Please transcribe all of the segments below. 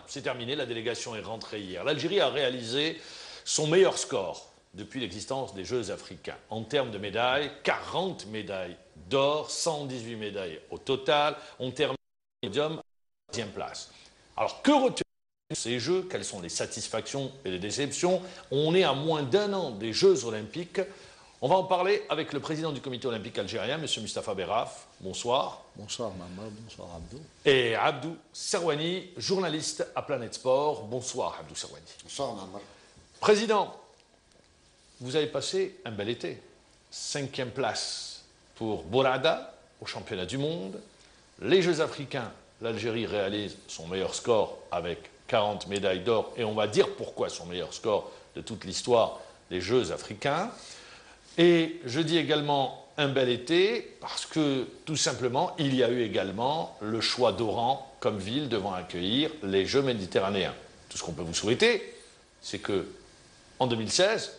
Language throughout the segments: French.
C'est terminé, la délégation est rentrée hier. L'Algérie a réalisé son meilleur score depuis l'existence des Jeux africains. En termes de médailles, 40 médailles d'or, 118 médailles au total. On termine le podium à la 10e place. Alors, que retenir de ces Jeux? Quelles sont les satisfactions et les déceptions? On est à moins d'un an des Jeux olympiques. On va en parler avec le président du comité olympique algérien, M. Mustapha Berraf. Bonsoir. Bonsoir Maman, bonsoir Abdou. Et Abdou Serwani, journaliste à Planète Sport. Bonsoir Abdou Serwani. Bonsoir Maman. Président, vous avez passé un bel été. 5e place pour Bourada au championnat du monde. Les Jeux africains, l'Algérie réalise son meilleur score avec 40 médailles d'or. Et on va dire pourquoi son meilleur score de toute l'histoire des Jeux africains. Et je dis également un bel été parce que, tout simplement, il y a eu également le choix d'Oran comme ville devant accueillir les Jeux méditerranéens. Tout ce qu'on peut vous souhaiter, c'est que, en 2016,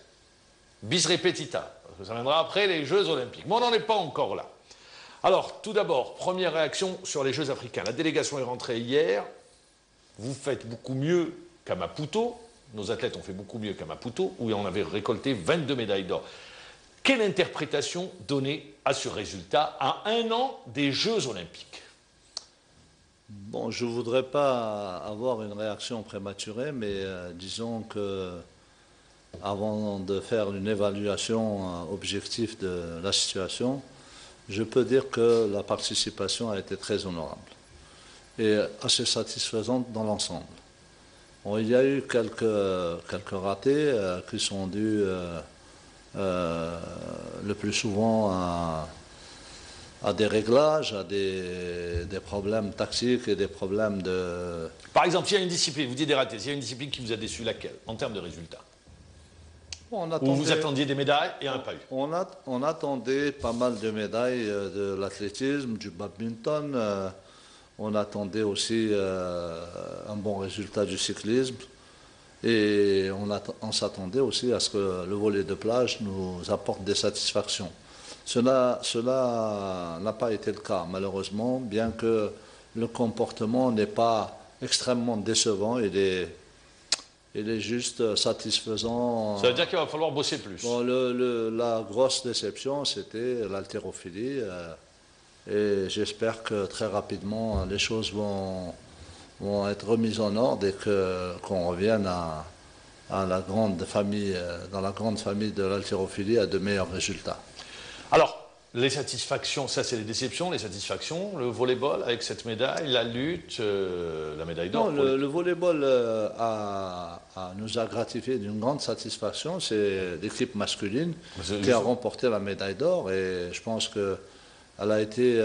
bis repetita, parce que ça viendra après les Jeux olympiques. Mais on n'en est pas encore là. Alors, tout d'abord, première réaction sur les Jeux africains. La délégation est rentrée hier. Vous faites beaucoup mieux qu'à Maputo. Nos athlètes ont fait beaucoup mieux qu'à Maputo, où on avait récolté 22 médailles d'or. Quelle interprétation donner à ce résultat à un an des Jeux olympiques? Bon, je ne voudrais pas avoir une réaction prématurée, mais disons que avant de faire une évaluation objective de la situation, je peux dire que la participation a été très honorable et assez satisfaisante dans l'ensemble. Bon, il y a eu quelques ratés qui sont dus le plus souvent à des réglages, à des problèmes tactiques et des problèmes de... Par exemple, s'il y a une discipline, vous dites des ratés, s'il y a une discipline qui vous a déçu, laquelle, en termes de résultats? Où vous attendiez des médailles et un pas eu? On attendait pas mal de médailles de l'athlétisme, du badminton, on attendait aussi un bon résultat du cyclisme. Et on s'attendait aussi à ce que le volley de plage nous apporte des satisfactions. Cela n'a pas été le cas, malheureusement, bien que le comportement n'est pas extrêmement décevant, il est juste satisfaisant. Ça veut dire qu'il va falloir bosser plus. Bon, la grosse déception, c'était l'haltérophilie, et j'espère que très rapidement, les choses vont être remises en ordre et qu'on revienne à la grande famille, dans la grande famille de l'haltérophilie, à de meilleurs résultats. Alors, les satisfactions, ça c'est les déceptions, les satisfactions, le volleyball avec cette médaille, la lutte, la médaille d'or. Le volleyball nous a gratifié d'une grande satisfaction. C'est l'équipe masculine qui a remporté la médaille d'or et je pense qu'elle a été...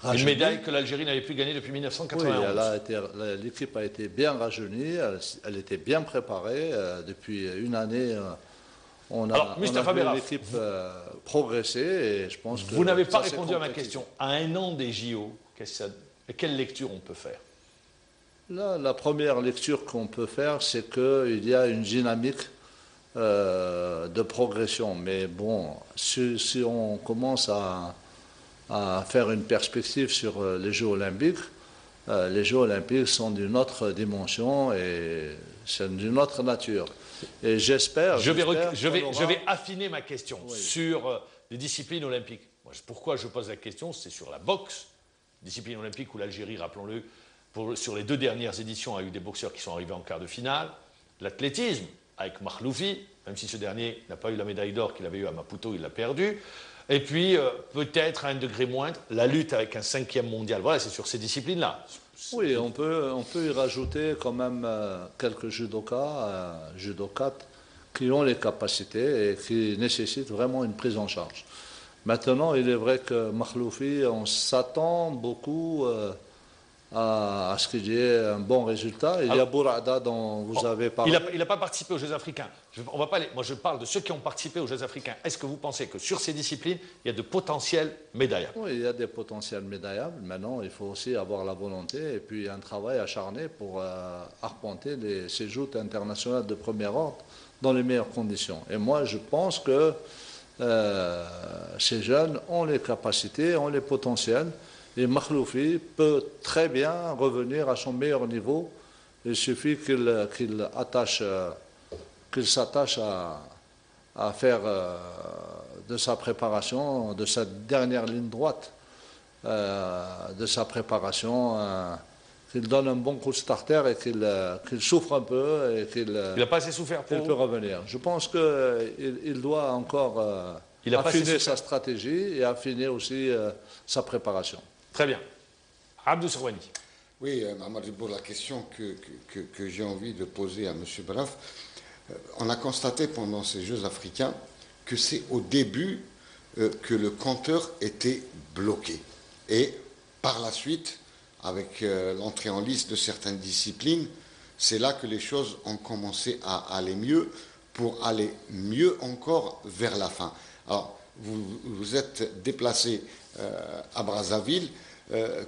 une médaille que l'Algérie n'avait plus gagnée depuis 1991. Oui, l'équipe a été bien rajeunie, elle était bien préparée. Depuis une année, on a vu l'équipe progresser. Et je pense que vous n'avez pas répondu à ma question. À un an des JO, quelle lecture on peut faire? La première lecture qu'on peut faire, c'est qu'il y a une dynamique de progression. Mais bon, si on commence à faire une perspective sur les Jeux olympiques. Les Jeux olympiques sont d'une autre dimension et c'est d'une autre nature. Et j'espère... Je vais affiner ma question sur les disciplines olympiques. Pourquoi je pose la question? C'est sur la boxe, discipline olympique où l'Algérie, rappelons-le, sur les 2 dernières éditions, a eu des boxeurs qui sont arrivés en quart de finale. L'athlétisme, avec Makhloufi, même si ce dernier n'a pas eu la médaille d'or qu'il avait eu à Maputo, il l'a perdue. Et puis, peut-être à un degré moindre, la lutte avec un 5e mondial. Voilà, c'est sur ces disciplines-là. Oui, on peut y rajouter quand même quelques judokas, judokates qui ont les capacités et qui nécessitent vraiment une prise en charge. Maintenant, il est vrai que Makhloufi, on s'attend beaucoup à ce qu'il y ait un bon résultat. Il y a Bourada dont vous avez parlé. Il n'a pas participé aux Jeux africains. On va pas aller, moi je parle de ceux qui ont participé aux Jeux africains. Est-ce que vous pensez que sur ces disciplines, il y a de potentiels médaillables? Oui, il y a des potentiels médaillables. Maintenant, il faut aussi avoir la volonté et puis un travail acharné pour arpenter ces joutes internationales de premier ordre dans les meilleures conditions. Et moi, je pense que ces jeunes ont les capacités, ont les potentiels. Et Makhloufi peut très bien revenir à son meilleur niveau. Il suffit qu'il s'attache à faire de sa préparation, de sa dernière ligne droite, de sa préparation, qu'il donne un bon coup de starter et qu'il souffre un peu et qu'il n'a pas assez souffert pour peut revenir. Je pense qu'il doit encore affiner sa stratégie et affiner aussi sa préparation. Très bien. Abdou Serwani. Oui, Mohamed Riboud, la question que j'ai envie de poser à M. Braf, on a constaté pendant ces Jeux africains que c'est au début que le compteur était bloqué. Et par la suite, avec l'entrée en lice de certaines disciplines, c'est là que les choses ont commencé à aller mieux, pour aller mieux encore vers la fin. Alors, vous êtes déplacé à Brazzaville.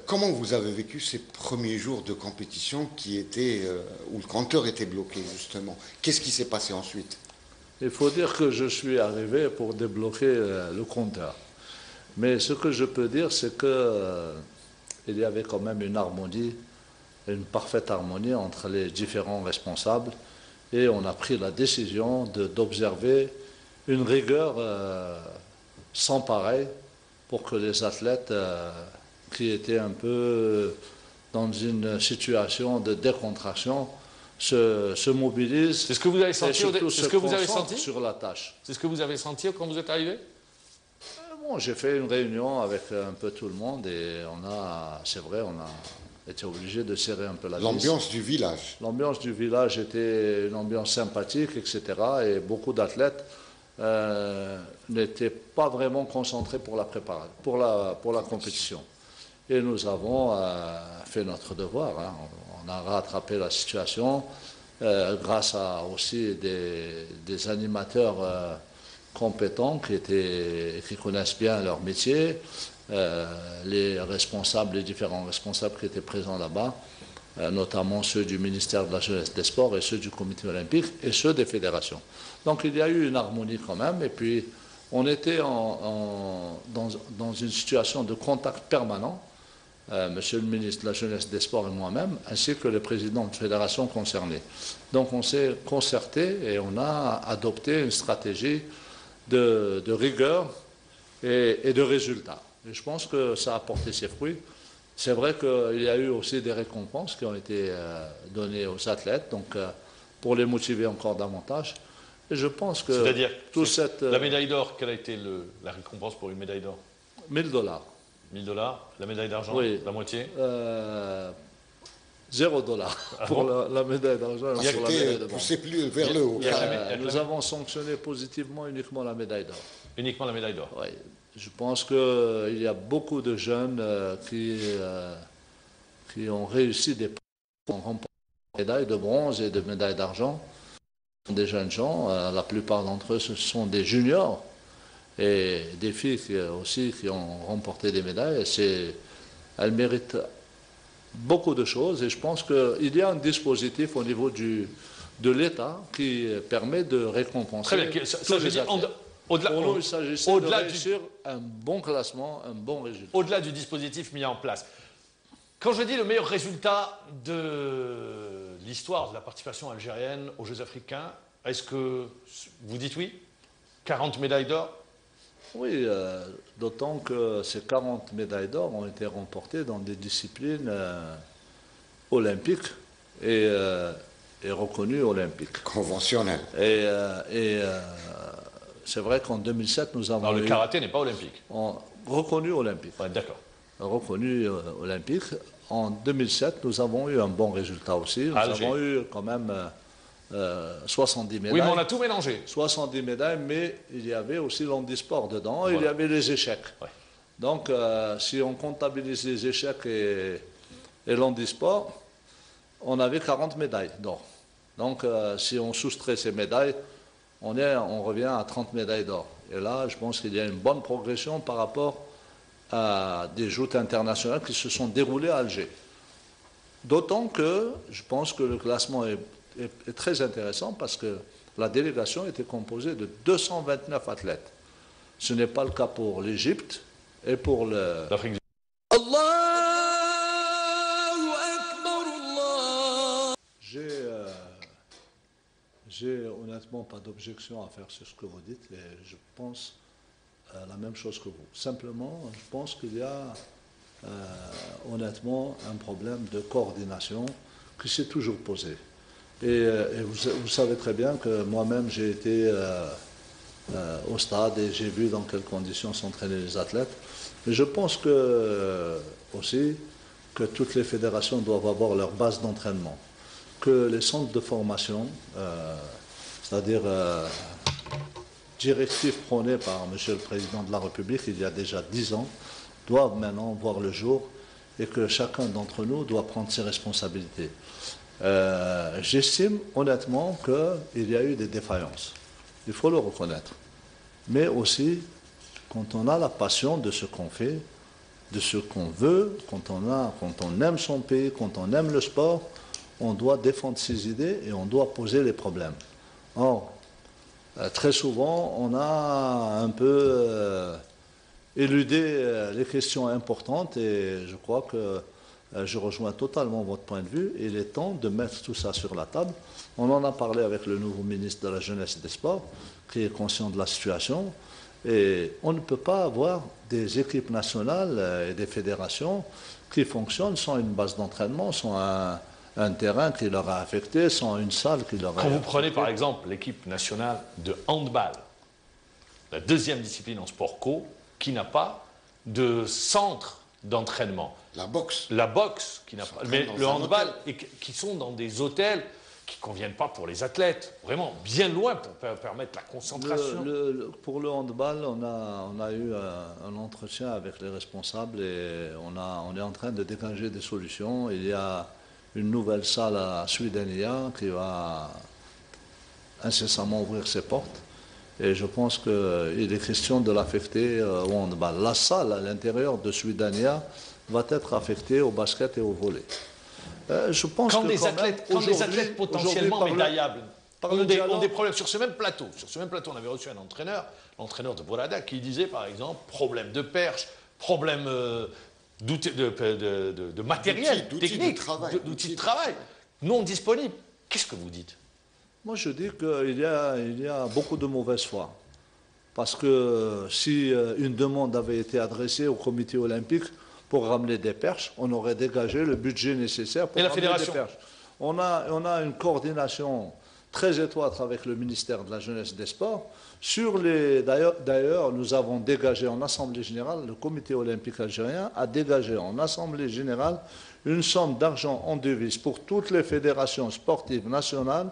Comment vous avez vécu ces premiers jours de compétition où le compteur était bloqué, justement? Qu'est-ce qui s'est passé ensuite? Il faut dire que je suis arrivé pour débloquer le compteur. Mais ce que je peux dire, c'est qu'il y avait quand même une harmonie, une parfaite harmonie entre les différents responsables. Et on a pris la décision d'observer une rigueur sans pareil pour que les athlètes qui étaient un peu dans une situation de décontraction se mobilisent. C'est ce que vous avez senti sur la tâche. C'est ce que vous avez senti quand vous êtes arrivé? Bon, j'ai fait une réunion avec un peu tout le monde et c'est vrai, on a été obligé de serrer un peu la vis. L'ambiance du village. L'ambiance du village était une ambiance sympathique, etc. Et beaucoup d'athlètes n'étaient pas vraiment concentrés pour la préparation, pour la compétition. Et nous avons fait notre devoir. Hein. On a rattrapé la situation grâce à aussi des animateurs compétents qui connaissent bien leur métier, les différents responsables qui étaient présents là-bas, notamment ceux du ministère de la Jeunesse et des Sports et ceux du Comité olympique et ceux des fédérations. Donc il y a eu une harmonie quand même, et puis on était dans une situation de contact permanent, Monsieur le ministre de la Jeunesse et des Sports et moi-même, ainsi que les présidents de fédérations concernées. Donc on s'est concerté et on a adopté une stratégie de rigueur et de résultats. Et je pense que ça a porté ses fruits. C'est vrai qu'il y a eu aussi des récompenses qui ont été données aux athlètes, donc pour les motiver encore davantage. Et je pense que c'est-à-dire la médaille d'or, quelle a été la récompense pour une médaille d'or? 1000 $. 1000 $. La médaille d'argent, oui. La moitié? 0 $ pour la médaille d'argent. C'est plus vers le haut. Nous avons sanctionné positivement uniquement la médaille d'or. Uniquement la médaille d'or. Oui. Je pense qu'il y a beaucoup de jeunes qui ont réussi des médailles de bronze et de médailles d'argent. Des jeunes gens, la plupart d'entre eux, ce sont des juniors et des filles aussi qui ont remporté des médailles. Elles méritent beaucoup de choses et je pense qu'il y a un dispositif au niveau de l'État qui permet de récompenser. Très bien. Ça veut dire, au-delà, pour nous, il s'agissait de réussir un bon classement, un bon résultat. Au-delà du dispositif mis en place. Quand je dis le meilleur résultat de l'histoire de la participation algérienne aux Jeux africains, est-ce que vous dites oui? 40 médailles d'or? Oui, d'autant que ces 40 médailles d'or ont été remportées dans des disciplines olympiques et reconnues olympiques. Conventionnelles. Et c'est vrai qu'en 2007, nous avons... Alors le karaté n'est pas olympique. Reconnu olympique. Ouais, d'accord. Reconnu olympique. En 2007, nous avons eu un bon résultat aussi. Nous avons eu quand même 70 médailles. Oui, mais on a tout mélangé. 70 médailles, mais il y avait aussi l'handisport dedans, voilà. Il y avait les échecs. Ouais. Donc, si on comptabilise les échecs et l'handisport, on avait 40 médailles d'or. Donc, si on soustrait ces médailles, on revient à 30 médailles d'or. Et là, je pense qu'il y a une bonne progression par rapport à des joutes internationales qui se sont déroulées à Alger. D'autant que je pense que le classement est très intéressant parce que la délégation était composée de 229 athlètes. Ce n'est pas le cas pour l'Égypte et pour l'Afrique du Sud. J'ai honnêtement pas d'objection à faire sur ce que vous dites et je pense la même chose que vous. Simplement, je pense qu'il y a honnêtement un problème de coordination qui s'est toujours posé. Et vous savez très bien que moi-même j'ai été au stade et j'ai vu dans quelles conditions s'entraînaient les athlètes. Mais je pense que aussi que toutes les fédérations doivent avoir leur base d'entraînement, que les centres de formation, c'est-à-dire directives prônées par M. le Président de la République il y a déjà 10 ans, doivent maintenant voir le jour et que chacun d'entre nous doit prendre ses responsabilités. J'estime honnêtement qu'il y a eu des défaillances, il faut le reconnaître. Mais aussi, quand on a la passion de ce qu'on fait, de ce qu'on veut, quand on aime son pays, quand on aime le sport, on doit défendre ses idées et on doit poser les problèmes. Or, très souvent, on a un peu éludé les questions importantes et je crois que je rejoins totalement votre point de vue. Il est temps de mettre tout ça sur la table. On en a parlé avec le nouveau ministre de la Jeunesse et des Sports, qui est conscient de la situation. Et on ne peut pas avoir des équipes nationales et des fédérations qui fonctionnent sans une base d'entraînement, sans un terrain qui leur a affecté, sans une salle qui leur a affecté. Quand vous prenez par exemple l'équipe nationale de handball, la deuxième discipline en sport co, qui n'a pas de centre d'entraînement. La boxe. La boxe, qui n'a pas. Mais le handball, et qui sont dans des hôtels qui ne conviennent pas pour les athlètes, vraiment bien loin pour permettre la concentration. Pour le handball, on a eu un entretien avec les responsables et on est en train de dégager des solutions. Il y a une nouvelle salle à Suidania qui va incessamment ouvrir ses portes. Et je pense qu'il est question de l'affecter au handball. La salle à l'intérieur de Suidania va être affectée au basket et au volley. Je pense quand que des athlètes potentiellement médaillables ont des problèmes sur ce même plateau, on avait reçu un entraîneur, l'entraîneur de Bourada, qui disait par exemple problème de perche, problème de matériel, technique, d'outils de travail non disponibles. Qu'est-ce que vous dites? Moi, je dis qu'il y a beaucoup de mauvaise foi. Parce que si une demande avait été adressée au comité olympique pour ramener des perches, on aurait dégagé le budget nécessaire pour ramener des perches. On a une coordination très étroite avec le ministère de la Jeunesse et des Sports. D'ailleurs, nous avons dégagé en Assemblée Générale, le comité olympique algérien a dégagé en Assemblée Générale une somme d'argent en devise pour toutes les fédérations sportives nationales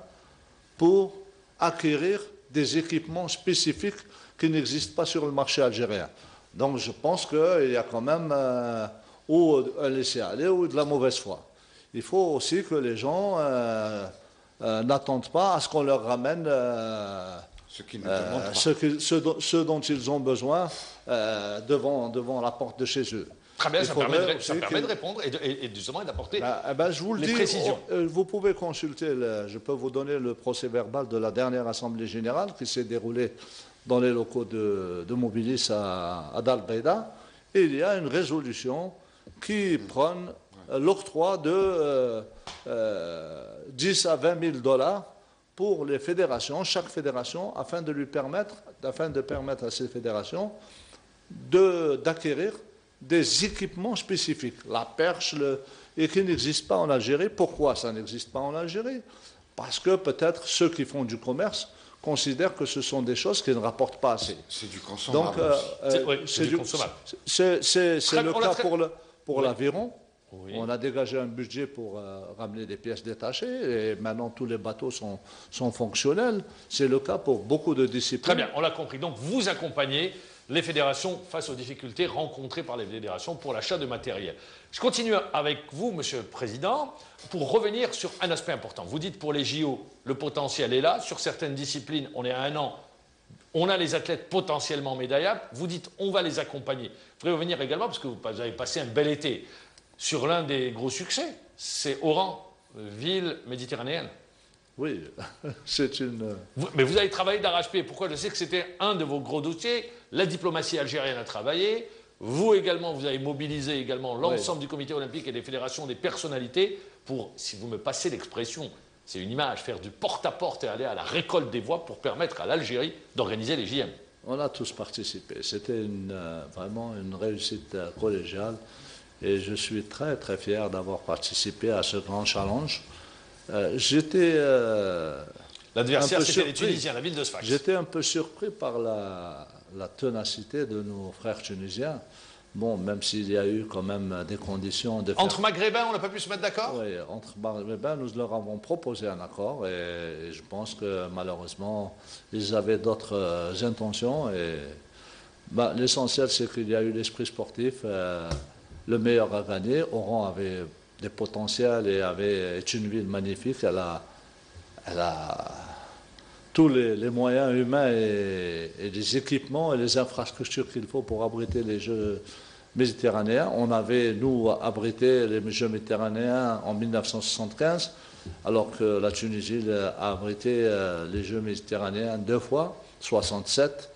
pour acquérir des équipements spécifiques qui n'existent pas sur le marché algérien. Donc je pense qu'il y a quand même ou un laisser-aller ou de la mauvaise foi. Il faut aussi que les gens n'attendent pas à ce qu'on leur ramène ce dont ils ont besoin devant la porte de chez eux. Très bien, ça permet de répondre et justement d'apporter je vous le dis, précisions. Vous pouvez consulter, je peux vous donner le procès-verbal de la dernière Assemblée Générale qui s'est déroulée dans les locaux de Mobilis à Dal Beida. Et il y a une résolution qui prône l'octroi de 10 à 20 000 $ pour les fédérations, chaque fédération, afin de permettre à ces fédérations d'acquérir des équipements spécifiques, la perche, et qui n'existent pas en Algérie. Pourquoi ça n'existe pas en Algérie? Parce que peut-être ceux qui font du commerce considèrent que ce sont des choses qui ne rapportent pas assez. C'est du consommable. Donc, c'est du consommable. C'est le cas pour l'aviron. Oui. On a dégagé un budget pour ramener des pièces détachées et maintenant tous les bateaux sont fonctionnels. C'est le cas pour beaucoup de disciplines. Très bien, on l'a compris. Donc vous accompagnez les fédérations face aux difficultés rencontrées par les fédérations pour l'achat de matériel. Je continue avec vous, Monsieur le Président, pour revenir sur un aspect important. Vous dites pour les JO, le potentiel est là. Sur certaines disciplines, on est à 1 an, on a les athlètes potentiellement médaillables. Vous dites on va les accompagner. Je voudrais revenir également, parce que vous avez passé un bel été, sur l'un des gros succès, c'est Oran, ville méditerranéenne. Oui, c'est une... Mais vous avez travaillé d'arrache-pied. Pourquoi? Je sais que c'était un de vos gros dossiers. La diplomatie algérienne a travaillé. Vous également, vous avez mobilisé également l'ensemble du comité olympique et des fédérations, des personnalités pour, si vous me passez l'expression, C'est une image, faire du porte-à-porte et aller à la récolte des voix pour permettre à l'Algérie d'organiser les JM. On a tous participé. C'était vraiment une réussite collégiale. Et je suis très très fier d'avoir participé à ce grand challenge. J'étais L'adversaire, c'était les Tunisiens, la ville de Sfax. J'étais un peu surpris par la ténacité de nos frères tunisiens. Bon, même s'il y a eu quand même des conditions de... Entre Maghrébins, on n'a pas pu se mettre d'accord? Oui, entre Maghrébins, nous leur avons proposé un accord et je pense que malheureusement, ils avaient d'autres intentions. Et l'essentiel, c'est qu'il y a eu l'esprit sportif. Le meilleur a gagné. Oran avait des potentiels et est une ville magnifique. Elle a tous les moyens humains et les équipements et les infrastructures qu'il faut pour abriter les Jeux méditerranéens. On avait, nous, abrité les Jeux méditerranéens en 1975, alors que la Tunisie a abrité les Jeux méditerranéens 2 fois, 67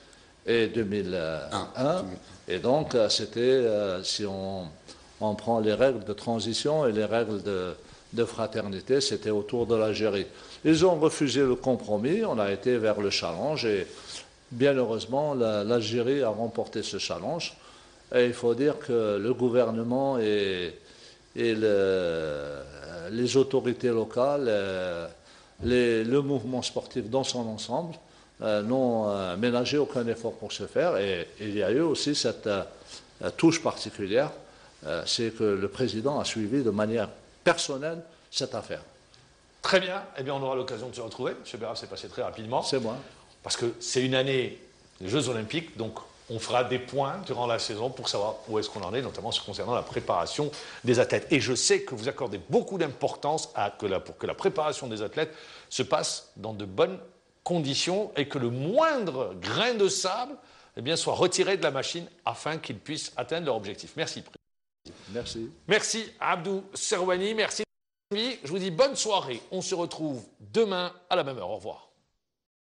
et 2001. Et donc, c'était, si on prend les règles de transition et les règles de fraternité, c'était autour de l'Algérie. Ils ont refusé le compromis, on a été vers le challenge et bien heureusement, l'Algérie a remporté ce challenge. Et il faut dire que le gouvernement et les autorités locales, le mouvement sportif dans son ensemble, n'ont ménagé aucun effort pour ce faire. Et il y a eu aussi cette touche particulière, c'est que le président a suivi de manière personnelle cette affaire. Très bien, eh bien on aura l'occasion de se retrouver. M. Beraf, c'est passé très rapidement. C'est moi. Parce que c'est une année des Jeux Olympiques, donc on fera des points durant la saison pour savoir où est-ce qu'on en est, notamment concernant la préparation des athlètes. Et je sais que vous accordez beaucoup d'importance pour que la préparation des athlètes se passe dans de bonnes conditions et que le moindre grain de sable soit retiré de la machine afin qu'ils puissent atteindre leur objectif. Merci. Merci. Merci Abdou Serwani, merci. Je vous dis bonne soirée. On se retrouve demain à la même heure. Au revoir.